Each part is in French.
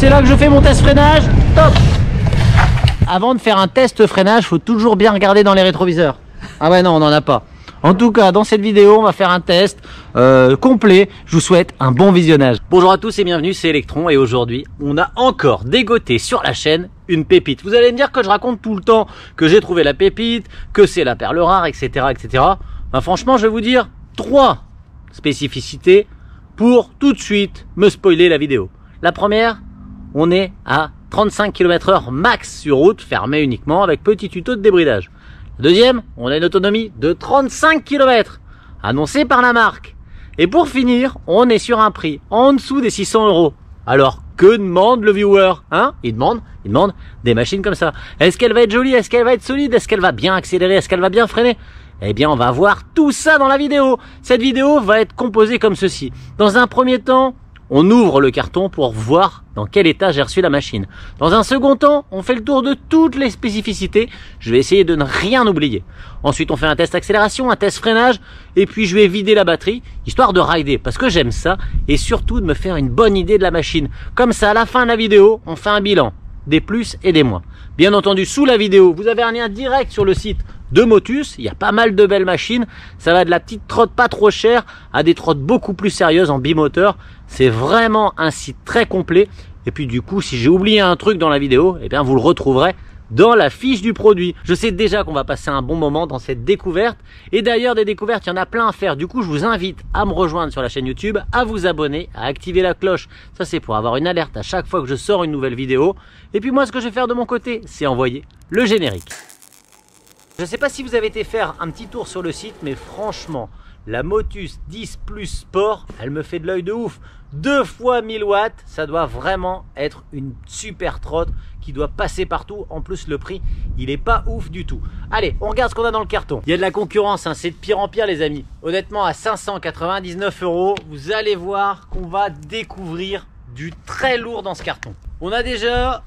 c'est là que je fais mon test freinage. Top. Avant de faire un test freinage, faut toujours bien regarder dans les rétroviseurs. Ah ouais non, on n'en a pas. En tout cas, dans cette vidéo, on va faire un test complet. Je vous souhaite un bon visionnage. Bonjour à tous et bienvenue, c'est Electron. Et aujourd'hui, on a encore dégoté sur la chaîne une pépite. Vous allez me dire que je raconte tout le temps que j'ai trouvé la pépite, que c'est la perle rare, etc. etc. Ben, franchement, je vais vous dire 3 spécificités pour tout de suite me spoiler la vidéo. La première, on est à 35 km/h max sur route, fermée uniquement avec petit tuto de débridage. Deuxième, on a une autonomie de 35 km, annoncée par la marque. Et pour finir, on est sur un prix en dessous des 600 €. Alors, que demande le viewer, hein? Il demande des machines comme ça. Est-ce qu'elle va être jolie? Est-ce qu'elle va être solide? Est-ce qu'elle va bien accélérer? Est-ce qu'elle va bien freiner? Eh bien, on va voir tout ça dans la vidéo. Cette vidéo va être composée comme ceci. Dans un premier temps, on ouvre le carton pour voir dans quel état j'ai reçu la machine. Dans un second temps, on fait le tour de toutes les spécificités. Je vais essayer de ne rien oublier. Ensuite, on fait un test accélération, un test freinage. Et puis, je vais vider la batterie, histoire de rider, parce que j'aime ça. Et surtout, de me faire une bonne idée de la machine. Comme ça, à la fin de la vidéo, on fait un bilan. Des plus et des moins. Bien entendu, sous la vidéo, vous avez un lien direct sur le site de Motus. Il y a pas mal de belles machines. Ça va de la petite trotte pas trop chère à des trottes beaucoup plus sérieuses en bimoteur. C'est vraiment un site très complet. Et puis du coup, si j'ai oublié un truc dans la vidéo, eh bien vous le retrouverez dans la fiche du produit. Je sais déjà qu'on va passer un bon moment dans cette découverte. Et d'ailleurs, des découvertes, il y en a plein à faire. Du coup, je vous invite à me rejoindre sur la chaîne YouTube, à vous abonner, à activer la cloche. Ça, c'est pour avoir une alerte à chaque fois que je sors une nouvelle vidéo. Et puis moi, ce que je vais faire de mon côté, c'est envoyer le générique. Je ne sais pas si vous avez été faire un petit tour sur le site, mais franchement, la Motus 10 Plus Sport, elle me fait de l'œil de ouf. 2 fois 1000 watts, ça doit vraiment être une super trotte qui doit passer partout. En plus, le prix, il est pas ouf du tout. Allez, on regarde ce qu'on a dans le carton. Il y a de la concurrence, hein, c'est de pire en pire les amis. Honnêtement, à 599 €, vous allez voir qu'on va découvrir du très lourd dans ce carton. On a déjà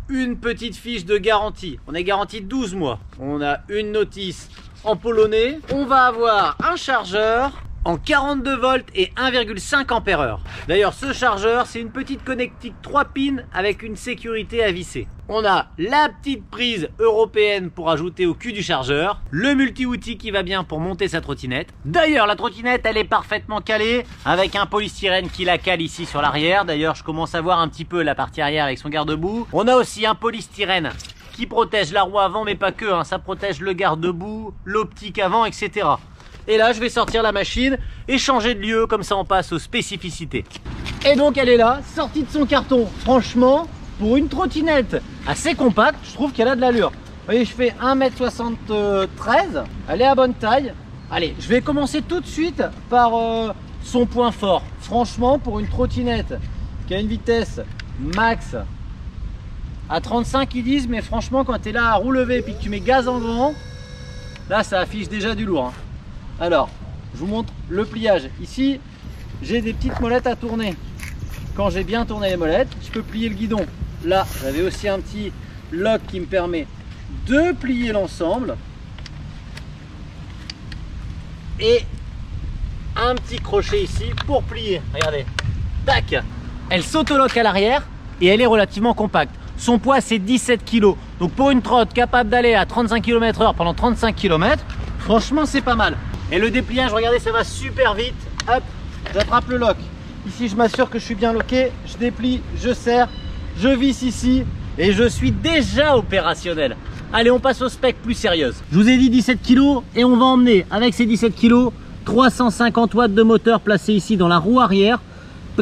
une petite fiche de garantie. On est garanti 12 mois. On a une notice en polonais. On va avoir un chargeur en 42 volts et 1,5 ampères. D'ailleurs, ce chargeur, c'est une petite connectique 3 pins avec une sécurité à visser. On a la petite prise européenne pour ajouter au cul du chargeur, le multi-outil qui va bien pour monter sa trottinette. D'ailleurs, la trottinette, elle est parfaitement calée avec un polystyrène qui la cale ici sur l'arrière. D'ailleurs, je commence à voir un petit peu la partie arrière avec son garde-boue. On a aussi un polystyrène qui protège la roue avant, mais pas que, hein. Ça protège le garde-boue, l'optique avant, etc. Et là, je vais sortir la machine et changer de lieu, comme ça on passe aux spécificités. Et donc elle est là, sortie de son carton. Franchement, pour une trottinette assez compacte, je trouve qu'elle a de l'allure. Vous voyez, je fais 1,73 m, elle est à bonne taille. Allez, je vais commencer tout de suite par son point fort. Franchement, pour une trottinette qui a une vitesse max à 35, ils disent, mais franchement, quand tu es là à roue levée et puis que tu mets gaz en grand, là ça affiche déjà du lourd, hein. Alors, je vous montre le pliage. Ici, j'ai des petites molettes à tourner. Quand j'ai bien tourné les molettes, je peux plier le guidon. Là, j'avais aussi un petit lock qui me permet de plier l'ensemble. Et un petit crochet ici pour plier. Regardez. Tac. Elle s'auto-lock à l'arrière et elle est relativement compacte. Son poids, c'est 17 kg. Donc pour une trotte capable d'aller à 35 km/h pendant 35 km, franchement, c'est pas mal. Et le dépliage, regardez, ça va super vite. Hop, j'attrape le lock. Ici, je m'assure que je suis bien locké. Je déplie, je serre, je visse ici et je suis déjà opérationnel. Allez, on passe aux specs plus sérieuses. Je vous ai dit 17 kg et on va emmener avec ces 17 kg 350 watts de moteur placé ici dans la roue arrière,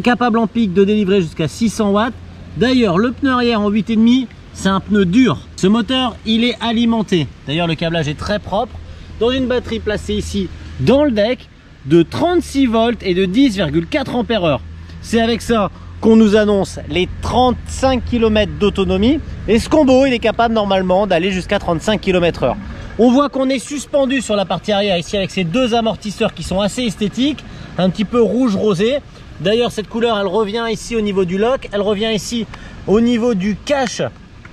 capable en pic de délivrer jusqu'à 600 watts. D'ailleurs, le pneu arrière en 8,5, c'est un pneu dur. Ce moteur, il est alimenté. D'ailleurs, le câblage est très propre. Dans une batterie placée ici dans le deck de 36 volts et de 10,4 ampères. C'est avec ça qu'on nous annonce les 35 km d'autonomie et ce combo il est capable normalement d'aller jusqu'à 35 km/h. On voit qu'on est suspendu sur la partie arrière ici avec ces 2 amortisseurs qui sont assez esthétiques, un petit peu rouge rosé. D'ailleurs cette couleur elle revient ici au niveau du lock, elle revient ici au niveau du cache,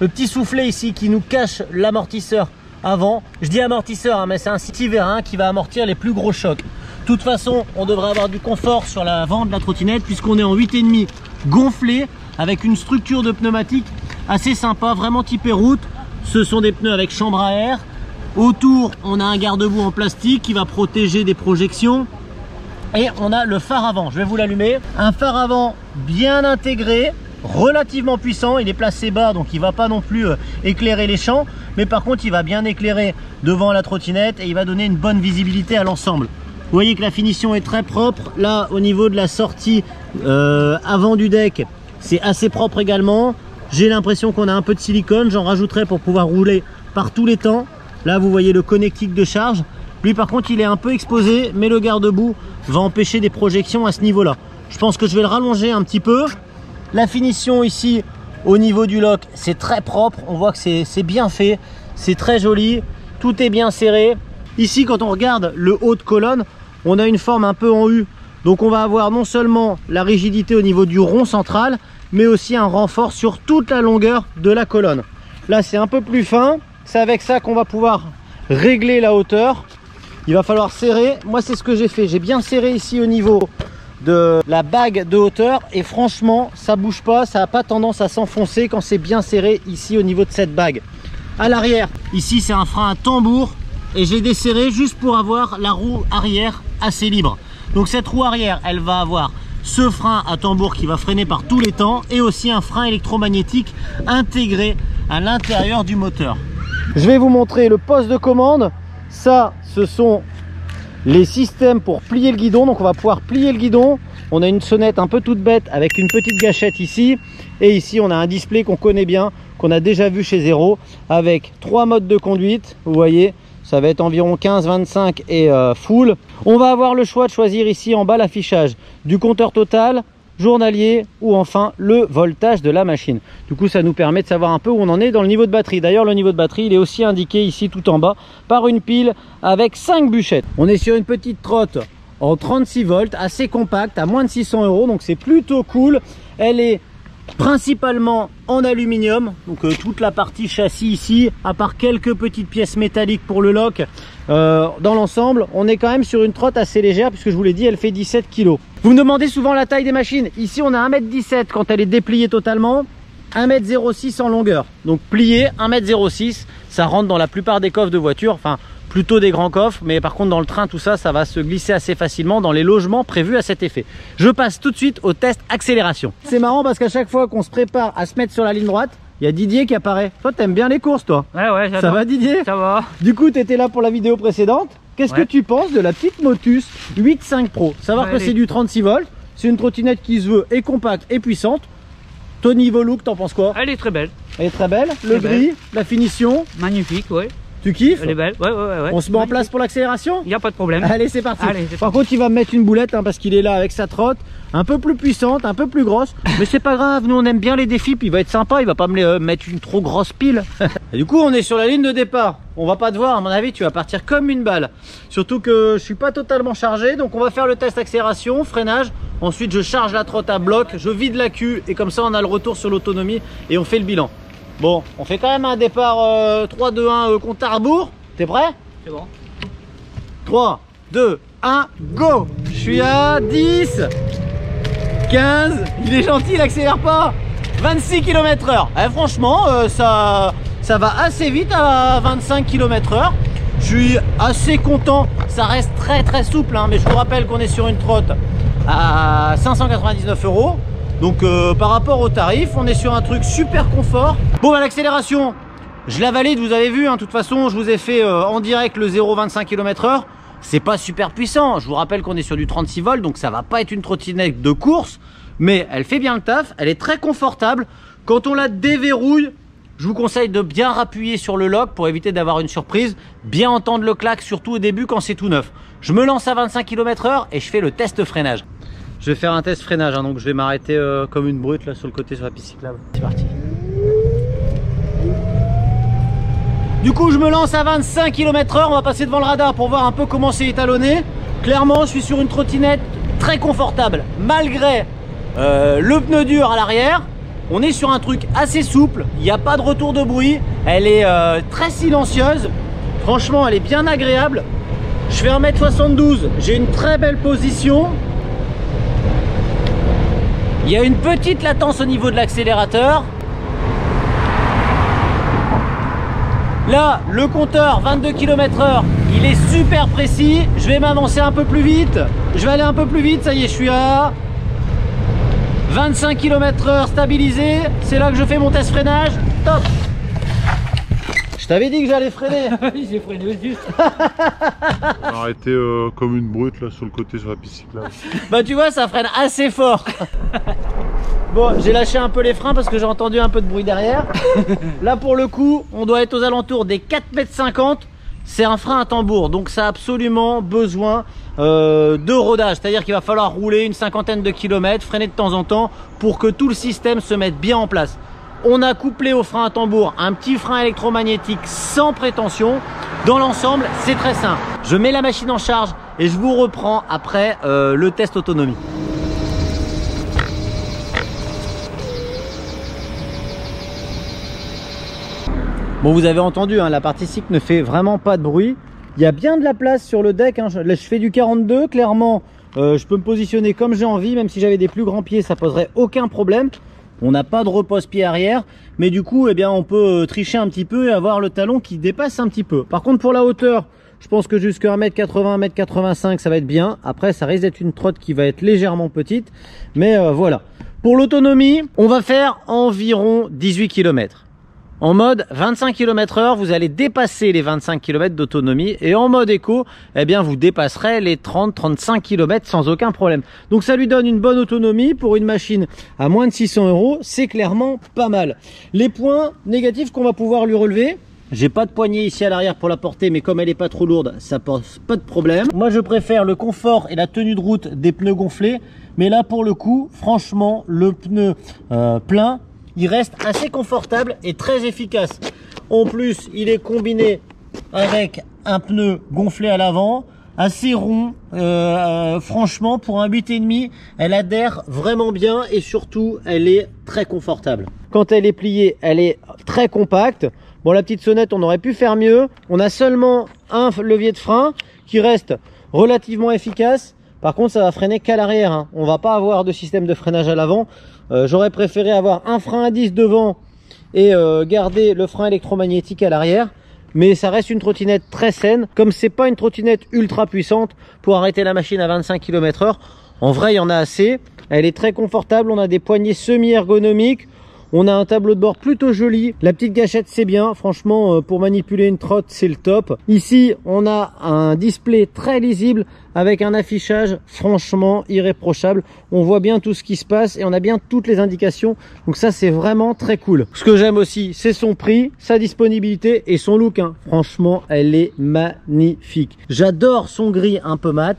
le petit soufflet ici qui nous cache l'amortisseur avant. Je dis amortisseur hein, mais c'est un Cityverin qui va amortir les plus gros chocs. De toute façon on devrait avoir du confort sur l'avant de la trottinette puisqu'on est en 8,5 gonflé avec une structure de pneumatique assez sympa, vraiment typé route. Ce sont des pneus avec chambre à air. Autour, on a un garde-boue en plastique qui va protéger des projections. Et on a le phare avant, je vais vous l'allumer. Un phare avant bien intégré, relativement puissant. Il est placé bas, donc il ne va pas non plus éclairer les champs. Mais par contre, il va bien éclairer devant la trottinette et il va donner une bonne visibilité à l'ensemble. Vous voyez que la finition est très propre. Là, au niveau de la sortie avant du deck, c'est assez propre également. J'ai l'impression qu'on a un peu de silicone. J'en rajouterai pour pouvoir rouler par tous les temps. Là, vous voyez le connectique de charge. Lui, par contre, il est un peu exposé, mais le garde-boue va empêcher des projections à ce niveau-là. Je pense que je vais le rallonger un petit peu. La finition ici, au niveau du lock, c'est très propre. On voit que c'est bien fait. C'est très joli. Tout est bien serré. Ici, quand on regarde le haut de colonne, on a une forme un peu en U. Donc, on va avoir non seulement la rigidité au niveau du rond central, mais aussi un renfort sur toute la longueur de la colonne. Là, c'est un peu plus fin. C'est avec ça qu'on va pouvoir régler la hauteur. Il va falloir serrer. Moi, c'est ce que j'ai fait. J'ai bien serré ici au niveau de la bague de hauteur. Et franchement, ça bouge pas. Ça n'a pas tendance à s'enfoncer quand c'est bien serré ici au niveau de cette bague. À l'arrière, ici, c'est un frein à tambour. Et j'ai desserré juste pour avoir la roue arrière assez libre. Donc, cette roue arrière, elle va avoir ce frein à tambour qui va freiner par tous les temps. Et aussi un frein électromagnétique intégré à l'intérieur du moteur. Je vais vous montrer le poste de commande. Ça, ce sont les systèmes pour plier le guidon. Donc on va pouvoir plier le guidon. On a une sonnette un peu toute bête avec une petite gâchette ici. Et ici, on a un display qu'on connaît bien, qu'on a déjà vu chez Zero, avec 3 modes de conduite. Vous voyez, ça va être environ 15, 25 et full. On va avoir le choix de choisir ici en bas l'affichage du compteur total, journalier ou enfin le voltage de la machine. Du coup, ça nous permet de savoir un peu où on en est dans le niveau de batterie. D'ailleurs, le niveau de batterie, il est aussi indiqué ici tout en bas par une pile avec 5 bûchettes. On est sur une petite trotte en 36 volts, assez compacte, à moins de 600 €, donc c'est plutôt cool. Elle est principalement en aluminium, donc toute la partie châssis ici, à part quelques petites pièces métalliques pour le lock, dans l'ensemble, on est quand même sur une trotte assez légère, puisque je vous l'ai dit, elle fait 17 kg. Vous me demandez souvent la taille des machines. Ici, on a 1,17 m quand elle est dépliée totalement, 1,06 m en longueur. Donc plié, 1,06 m, ça rentre dans la plupart des coffres de voiture, enfin plutôt des grands coffres, mais par contre dans le train, tout ça, ça va se glisser assez facilement dans les logements prévus à cet effet. Je passe tout de suite au test accélération. C'est marrant parce qu'à chaque fois qu'on se prépare à se mettre sur la ligne droite, il y a Didier qui apparaît. Toi, t'aimes bien les courses, toi? Ouais, j'adore. Ça va, Didier? Ça va. Du coup, tu étais là pour la vidéo précédente. Qu'est-ce que tu penses de la petite Motus 8.5 Pro? Savoir que c'est du 36 volts. C'est une trottinette qui se veut et compacte et puissante. Ton niveau look, t'en penses quoi? Elle est très belle. Elle est très belle. Le gris, la finition. Magnifique, ouais. Tu kiffes? Elle est belle, ouais. On se met en place pour l'accélération? Il n'y a pas de problème. Allez, c'est parti. Allez, Par contre, il va me mettre une boulette parce qu'il est là avec sa trotte, un peu plus puissante, un peu plus grosse. Mais c'est pas grave, nous on aime bien les défis, puis il va être sympa, il va pas me mettre une trop grosse pile. Et du coup, on est sur la ligne de départ. On va pas te voir, à mon avis, tu vas partir comme une balle. Surtout que je suis pas totalement chargé, donc on va faire le test accélération, freinage. Ensuite, je charge la trotte à bloc, je vide la queue et comme ça, on a le retour sur l'autonomie et on fait le bilan. Bon, on fait quand même un départ 3, 2, 1 compte à rebours. T'es prêt? C'est bon. 3, 2, 1, go! Je suis à 10, 15, il est gentil, il accélère pas. 26 km/h. Franchement, ça va assez vite à 25 km/h. Je suis assez content. Ça reste très souple, hein, mais je vous rappelle qu'on est sur une trotte à 599 €. Donc par rapport au tarif, on est sur un truc super confort. Bon, à l'accélération, je la valide, vous avez vu, hein, de toute façon, je vous ai fait en direct le 0,25 km/h. C'est pas super puissant. Je vous rappelle qu'on est sur du 36 volts, donc ça va pas être une trottinette de course, mais elle fait bien le taf, elle est très confortable. Quand on la déverrouille, je vous conseille de bien rappuyer sur le lock pour éviter d'avoir une surprise, bien entendre le clac, surtout au début quand c'est tout neuf. Je me lance à 25 km/h et je fais le test freinage. Je vais faire un test freinage, hein, donc je vais m'arrêter comme une brute là sur le côté sur la piste cyclable. C'est parti. Du coup, je me lance à 25 km/h, on va passer devant le radar pour voir un peu comment c'est étalonné. Clairement, je suis sur une trottinette très confortable, malgré le pneu dur à l'arrière. On est sur un truc assez souple, il n'y a pas de retour de bruit, elle est très silencieuse. Franchement, elle est bien agréable. Je fais 1,72 m, j'ai une très belle position. Il y a une petite latence au niveau de l'accélérateur. Là, le compteur 22 km/h, il est super précis. Je vais m'avancer un peu plus vite. Je vais aller un peu plus vite, ça y est, je suis à 25 km/h stabilisé. C'est là que je fais mon test freinage. Top. Je t'avais dit que j'allais freiner. Oui, j'ai freiné au juste. Arrêtez comme une brute là sur le côté sur la piste cyclable. Bah tu vois, ça freine assez fort. Bon, j'ai lâché un peu les freins parce que j'ai entendu un peu de bruit derrière. Là pour le coup, on doit être aux alentours des 4,50 m. C'est un frein à tambour, donc ça a absolument besoin de rodage. C'est-à-dire qu'il va falloir rouler une cinquantaine de kilomètres, freiner de temps en temps pour que tout le système se mette bien en place. On a couplé au frein à tambour un petit frein électromagnétique sans prétention. Dans l'ensemble, c'est très simple. Je mets la machine en charge et je vous reprends après le test autonomie. Bon, vous avez entendu, hein, la partie cycle ne fait vraiment pas de bruit. Il y a bien de la place sur le deck, hein. Là, je fais du 42, clairement, je peux me positionner comme j'ai envie, même si j'avais des plus grands pieds, ça poserait aucun problème. On n'a pas de repose-pied arrière, mais du coup, eh bien, on peut tricher un petit peu et avoir le talon qui dépasse un petit peu. Par contre, pour la hauteur, je pense que jusqu'à 1m80, 1m85, ça va être bien. Après, ça risque d'être une trotte qui va être légèrement petite, mais voilà. Pour l'autonomie, on va faire environ 18 km. En mode 25 km/h, vous allez dépasser les 25 km d'autonomie, et en mode éco, eh bien, vous dépasserez les 30-35 km sans aucun problème. Donc ça lui donne une bonne autonomie pour une machine à moins de 600 €, c'est clairement pas mal. Les points négatifs qu'on va pouvoir lui relever: j'ai pas de poignée ici à l'arrière pour la porter, mais comme elle est pas trop lourde, ça pose pas de problème. Moi, je préfère le confort et la tenue de route des pneus gonflés, mais là pour le coup, franchement, le pneu plein, il reste assez confortable et très efficace. En plus, il est combiné avec un pneu gonflé à l'avant, assez rond. Franchement, pour un 8,5, elle adhère vraiment bien et surtout, elle est très confortable. Quand elle est pliée, elle est très compacte. Bon, la petite sonnette, on aurait pu faire mieux. On a seulement un levier de frein qui reste relativement efficace. Par contre, ça va freiner qu'à l'arrière, hein. On va pas avoir de système de freinage à l'avant. J'aurais préféré avoir un frein à 10 devant et garder le frein électromagnétique à l'arrière. Mais ça reste une trottinette très saine. Comme c'est pas une trottinette ultra puissante pour arrêter la machine à 25 km/h, en vrai, il y en a assez. Elle est très confortable. On a des poignées semi-ergonomiques. On a un tableau de bord plutôt joli. La petite gâchette, c'est bien. Franchement, pour manipuler une trotte, c'est le top. Ici, on a un display très lisible avec un affichage franchement irréprochable. On voit bien tout ce qui se passe et on a bien toutes les indications. Donc ça, c'est vraiment très cool. Ce que j'aime aussi, c'est son prix, sa disponibilité et son look, hein. Franchement, elle est magnifique. J'adore son gris un peu mat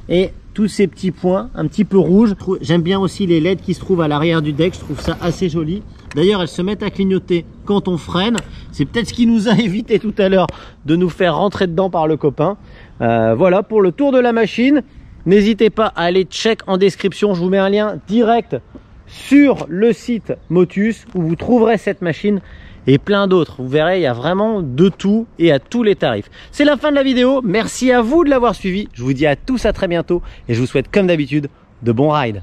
et tous ces petits points un petit peu rouges. J'aime bien aussi les LED qui se trouvent à l'arrière du deck, je trouve ça assez joli. D'ailleurs, elles se mettent à clignoter quand on freine. C'est peut-être ce qui nous a évité tout à l'heure de nous faire rentrer dedans par le copain. Voilà pour le tour de la machine. N'hésitez pas à aller check en description, je vous mets un lien direct sur le site Motus où vous trouverez cette machine et plein d'autres. Vous verrez, il y a vraiment de tout et à tous les tarifs. C'est la fin de la vidéo. Merci à vous de l'avoir suivi. Je vous dis à tous à très bientôt et je vous souhaite comme d'habitude de bons rides.